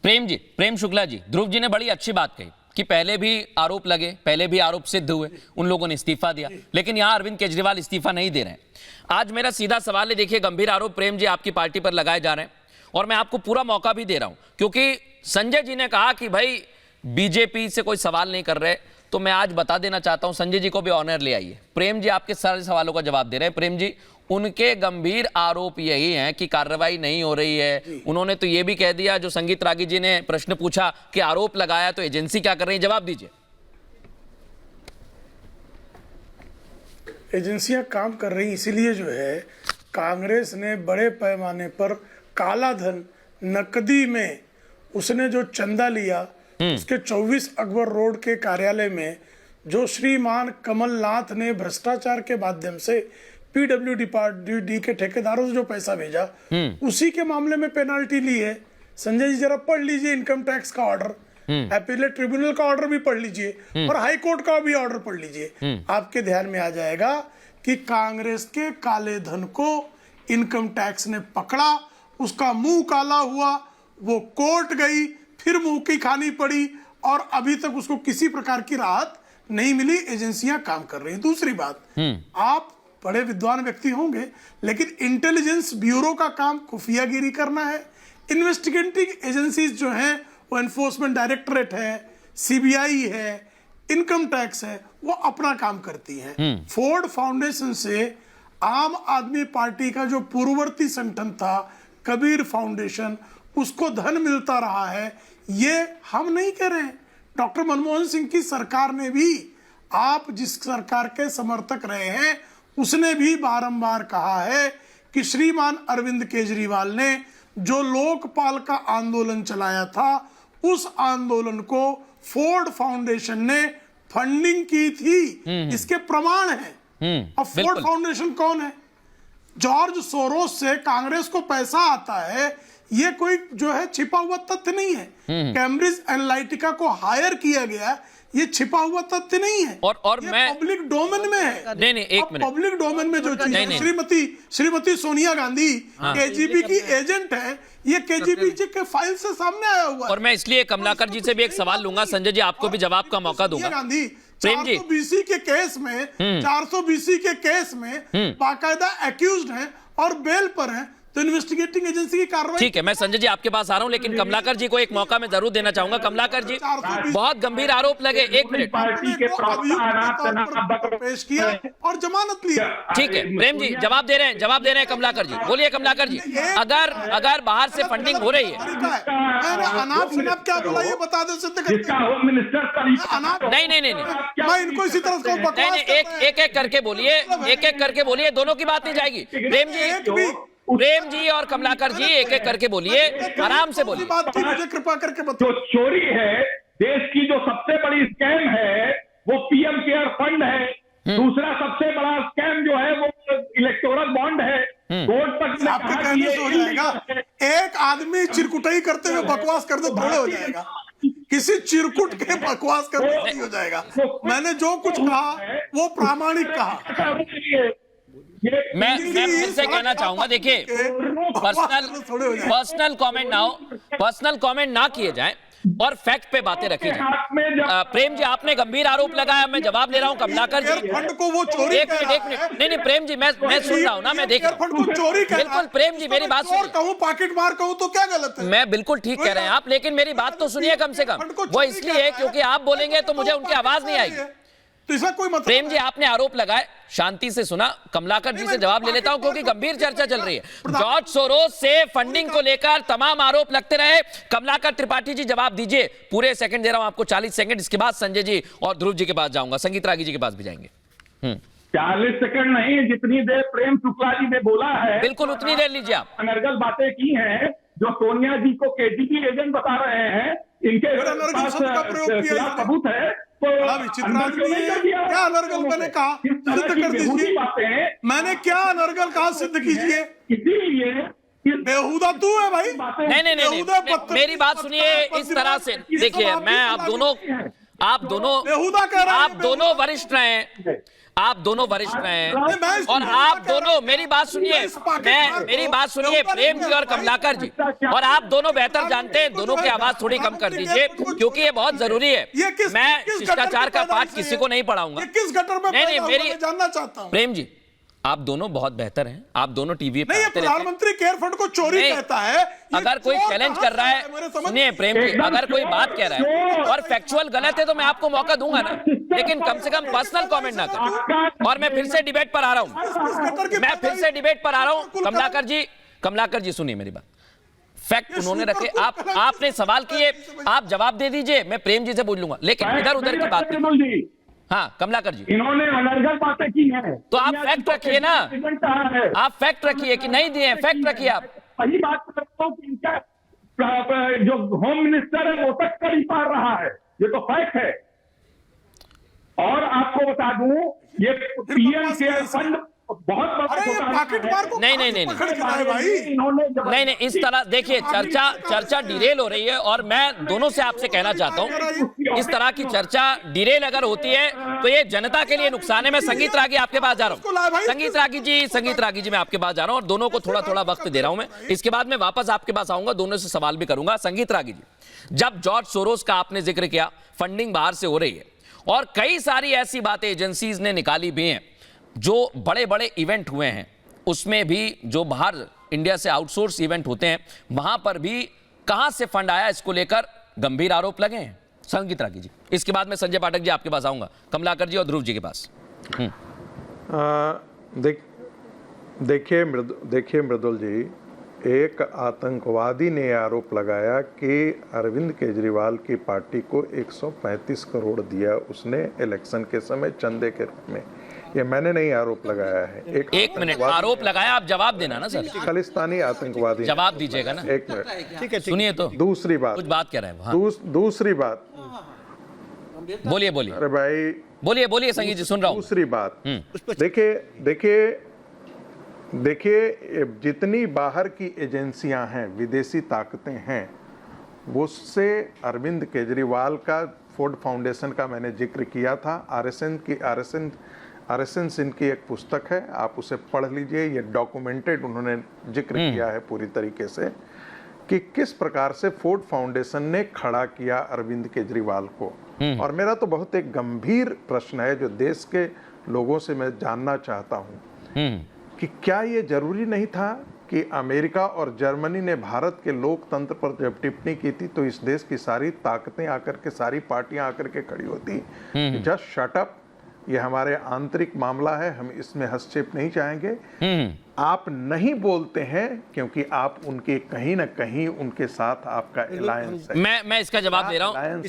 प्रेम शुक्ला जी, ध्रुव जी ने बड़ी अच्छी बात कही कि पहले भी आरोप लगे, पहले भी आरोप सिद्ध हुए, उन लोगों ने इस्तीफा दिया, लेकिन यहां अरविंद केजरीवाल इस्तीफा नहीं दे रहे हैं। आज मेरा सीधा सवाल है, देखिए गंभीर आरोप प्रेम जी आपकी पार्टी पर लगाए जा रहे हैं और मैं आपको पूरा मौका भी दे रहा हूं, क्योंकि संजय जी ने कहा कि भाई बीजेपी से कोई सवाल नहीं कर रहे, तो मैं आज बता देना चाहता हूं, संजय जी को भी ऑनर ले आइए। प्रेम जी आपके सारे सवालों का जवाब दे रहे हैं। प्रेम जी, उनके गंभीर आरोप यही हैं कि कार्रवाई नहीं हो रही है। उन्होंने तो यह भी कह दिया, जो संगीत रागी जी ने प्रश्न पूछा कि आरोप लगाया तो एजेंसी क्या कर रही है, जवाब दीजिए। एजेंसियां काम कर रही, इसीलिए जो है कांग्रेस ने बड़े पैमाने पर काला धन नकदी में उसने जो चंदा लिया, उसके 24 अकबर रोड के कार्यालय में जो श्रीमान कमलनाथ ने भ्रष्टाचार के माध्यम से पीडब्ल्यूडी के ठेकेदारों से जो पैसा भेजा, उसी के मामले में पेनाल्टी ली है। संजय जी जरा पढ़ लीजिए इनकम टैक्स का ऑर्डर, एपीलेट ट्रिब्यूनल का ऑर्डर भी पढ़ लीजिए और हाई कोर्ट का भी ऑर्डर पढ़ लीजिए। आपके ध्यान में आ जाएगा कि कांग्रेस के काले धन को इनकम टैक्स ने पकड़ा, उसका मुंह काला हुआ, वो कोर्ट गई, फिर मुंह की खानी पड़ी और अभी तक उसको किसी प्रकार की राहत नहीं मिली। एजेंसियां काम कर रही हैं। दूसरी बात, आप बड़े विद्वान व्यक्ति होंगे, लेकिन इंटेलिजेंस ब्यूरो का काम खुफियागिरी करना है। इन्वेस्टिगेटिंग एजेंसीज जो हैं वो एनफोर्समेंट डायरेक्टरेट है, सीबीआई है, इनकम टैक्स है, वो अपना काम करती हैं। फोर्ड फाउंडेशन से आम आदमी पार्टी का जो पूर्ववर्ती संगठन था कबीर फाउंडेशन, उसको धन मिलता रहा है। ये हम नहीं कह रहे हैं, डॉक्टर मनमोहन सिंह की सरकार ने भी, आप जिस सरकार के समर्थक रहे हैं उसने भी बारंबार कहा है कि श्रीमान अरविंद केजरीवाल ने जो लोकपाल का आंदोलन चलाया था, उस आंदोलन को फोर्ड फाउंडेशन ने फंडिंग की थी। इसके प्रमाण हैं। अब फोर्ड फाउंडेशन कौन है? जॉर्ज सोरोस से कांग्रेस को पैसा आता है, ये कोई जो है छिपा हुआ तथ्य नहीं है। कैम्ब्रिज एनालिटिका को हायर किया गया, ये छिपा हुआ तथ्य नहीं है। और ये मैं पब्लिक डोमेन में है। नहीं, एक मिनट, पब्लिक डोमेन में जो चीज, श्रीमती सोनिया गांधी केजीबी की एजेंट है, ये केजीबी के फाइल से सामने आया हुआ है। और मैं इसलिए कमलाकर जी से भी एक सवाल लूंगा, संजय जी आपको भी जवाब का मौका दूंगा। गांधी प्रेम जी, 420 के केस में 420 के केस में बाकायदा एक्यूज्ड हैं और बेल पर हैं, तो इन्वेस्टिगेटिंग एजेंसी की कार्रवाई। ठीक है, मैं संजय जी आपके पास आ रहा हूं, लेकिन कमलाकर जी को एक मौका मैं जरूर देना चाहूंगा। कमलाकर जी, बहुत गंभीर आरोप लगे, एक मिनट, पार्टी के पेश किया और जमानत लिया। ठीक है, प्रेम जी जवाब दे रहे हैं कमलाकर जी, बोलिए कमलाकर जी, अगर बाहर से फंडिंग हो रही है, अनाप शनाप क्या बोला ये बता दे, सिद्ध करके। होम मिनिस्टर नहीं, मैं इनको इसी तरह से बकवास एक एक करके बोलिए, दोनों की बात नहीं जाएगी। प्रेम जी और कमलाकर जी एक एक करके बोलिए, आराम से बोलिए। बात की मुझे कृपा करके बताओ। जो चोरी है, देश की जो सबसे बड़ी स्कैम है वो पीएम केयर फंड है। दूसरा सबसे बड़ा स्कैम जो है वो इलेक्टोरल बॉन्ड है। वोट तक आपके कहने से हो जाएगा? एक आदमी चिरकुटाई करते हुए बकवास कर दो थोड़े हो जाएगा? किसी चिरकुट के बकवास करने से नहीं हो जाएगा। मैंने जो कुछ कहा वो प्रामाणिक कहा। मैं फिर से कहना चाहूंगा, देखिए पर्सनल कमेंट ना किए जाएं और फैक्ट पे बातें रखी जाएं। प्रेम जी आपने गंभीर आरोप लगाया, मैं जवाब ले रहा हूं। कमलाकर जी फंड को वो चोरी, एक मिनट, नहीं प्रेम जी, मैं सुन रहा हूं ना, मैं देख रहा हूं। बिल्कुल प्रेम जी, मेरी बात सुनिए। कहूं पॉकेट मार कहूं तो क्या गलत है? मैं बिल्कुल ठीक कह रहे हैं आप, लेकिन मेरी बात तो सुनिए कम से कम। वो इसलिए क्योंकि आप बोलेंगे तो मुझे उनकी आवाज नहीं आएगी। तो इसका कोई मतलब? प्रेम जी आपने आरोप लगाए, शांति से सुना। कमलाकर जी से जवाब ले लेता हूं, क्योंकि गंभीर चर्चा चल रही है। जॉर्ज सोरोस से फंडिंग को लेकर तमाम आरोप लगते रहे। कमलाकर त्रिपाठी जी जवाब दीजिए। पूरे सेकंड दे रहा हूं आपको, 40 सेकंड। इसके बाद संजय जी और ध्रुव जी के पास जाऊंगा, संगीत रागी जी के पास भी जाएंगे। 40 सेकंड नहीं, जितनी देर प्रेम शुक्ला जी ने बोला है बिल्कुल उतनी देर लीजिए आप। अनर्गल बातें की हैं, जो सोनिया जी को केजीबी एजेंट बता रहे हैं, इनके पास सबूत है। क्या अनर्गल मैंने कहा? सिद्ध कर दीजिए। मैंने क्या अनर्गल कहा? सिद्ध कीजिए। इसीलिए बेहुदा तू है भाई। नहीं, मेरी बात सुनिए इस तरह से। देखिए, मैं आप दोनों आप दोनों बेहुदा कह रहा है, आप दोनों वरिष्ठ हैं, आप दोनों वरिष्ठ हैं, और आप दोनों, मेरी बात सुनिए, मेरी बात सुनिए, प्रेम जी और कमलाकर जी, और आप दोनों बेहतर जानते हैं, दोनों की आवाज थोड़ी कम कर दीजिए, क्योंकि ये बहुत जरूरी है। मैं शिष्टाचार का पाठ किसी को नहीं पढ़ाऊंगा। किस गटर में नहीं, मेरी जानना चाहता हूं। प्रेम जी, आप दोनों बहुत बेहतर हैं, आप दोनों टीवी पे नहीं, ये आते रहते हैं। प्रधानमंत्री केयर फंड को चोरी कहता है। अगर कोई चैलेंज कर रहा है, सुनिए प्रेम जी, अगर कोई बात कह रहा है और फैक्चुअल गलत है तो मैं आपको मौका दूंगा ना, लेकिन कम से कम पर्सनल कमेंट ना करें। और मैं फिर से डिबेट पर आ रहा हूं, मैं फिर से डिबेट पर आ रहा हूं। कमलाकर जी सुनिए मेरी बात, फैक्ट उन्होंने रखे, आपने सवाल किए, आप जवाब दे दीजिए, मैं प्रेम जी से पूछ लूंगा, लेकिन इधर उधर की बात नहीं। हाँ कमलाकर जी, इन्होंने अनर्गल बातें की हैं, तो आप फैक्ट रखिए ना, आप फैक्ट रखिए कि नहीं दिए, फैक्ट रखिए आप। वही बात करता हूं कि इनका जो होम मिनिस्टर है वो तक कर ही पा रहा है, ये तो फैक्ट है। और आपको बता दूं, ये पीएम केयर फंड बहुत बड़ा घोटाला है। नहीं, इस तरह देखिए, चर्चा डिरेल हो रही है, और मैं दोनों से आपसे कहना चाहता हूं, इस तरह की चर्चा डिरेल अगर होती है तो ये जनता के लिए नुकसान है। मैं संगीत रागी आपके पास जा रहा हूं, संगीत रागी जी मैं आपके पास जा रहा हूं, और दोनों को थोड़ा थोड़ा वक्त दे रहा हूं मैं। इसके बाद मैं वापस आपके पास आऊंगा, दोनों से सवाल भी करूंगा। संगीत रागी जी, जब जॉर्ज सोरोस का आपने जिक्र किया, फंडिंग बाहर से हो रही है, और कई सारी ऐसी बातें एजेंसीज ने निकाली भी हैं, जो बड़े बड़े इवेंट हुए हैं, उसमें भी जो बाहर इंडिया से आउटसोर्स इवेंट होते हैं, वहां पर भी कहां से फंड आया, इसको लेकर गंभीर आरोप लगे हैं। संगीत रागी जी, इसके बाद मैं संजय पाठक जी आपके पास आऊंगा, कमलाकर जी और ध्रुव जी के पास। देखिए मृदुल जी, एक आतंकवादी ने आरोप लगाया कि अरविंद केजरीवाल की पार्टी को 135 करोड़ दिया उसने इलेक्शन के समय चंदे के रूप में। ये मैंने नहीं आरोप लगाया है। एक मिनट, आरोप लगाया, आप जवाब देना ना सर, खालिस्तानी आतंकवादी जवाब दीजिएगा ना। एक मिनट, ठीक है, सुनिए तो दूसरी बात, कुछ बात कह रहे हैं। हाँ। दूसरी बात, बोलिए अरे भाई बोलिए संगीत जी, सुन रहा हूं। दूसरी बात, देखिए जितनी बाहर की एजेंसियां हैं, विदेशी ताकतें हैं, वो उससे अरविंद केजरीवाल का फोर्ड फाउंडेशन का मैंने जिक्र किया था। आरएसएन इनकी एक पुस्तक है, आप उसे पढ़ लीजिए। ये डॉक्यूमेंटेड उन्होंने जिक्र किया है पूरी तरीके से कि किस प्रकार से फोर्ड फाउंडेशन ने खड़ा किया अरविंद केजरीवाल को। और मेरा तो बहुत एक गंभीर प्रश्न है जो देश के लोगों से मैं जानना चाहता हूँ कि क्या ये जरूरी नहीं था कि अमेरिका और जर्मनी ने भारत के लोकतंत्र पर जब टिप्पणी की थी तो इस देश की सारी ताकतें आकर के, सारी पार्टियां आकर के खड़ी होती, जस्ट शट अप, ये हमारे आंतरिक मामला है, हम इसमें हस्तक्षेप नहीं चाहेंगे। आप नहीं बोलते हैं क्योंकि आप उनके कहीं ना कहीं उनके साथ आपका अलायंस है। मैं इसका जवाब दे रहा हूं।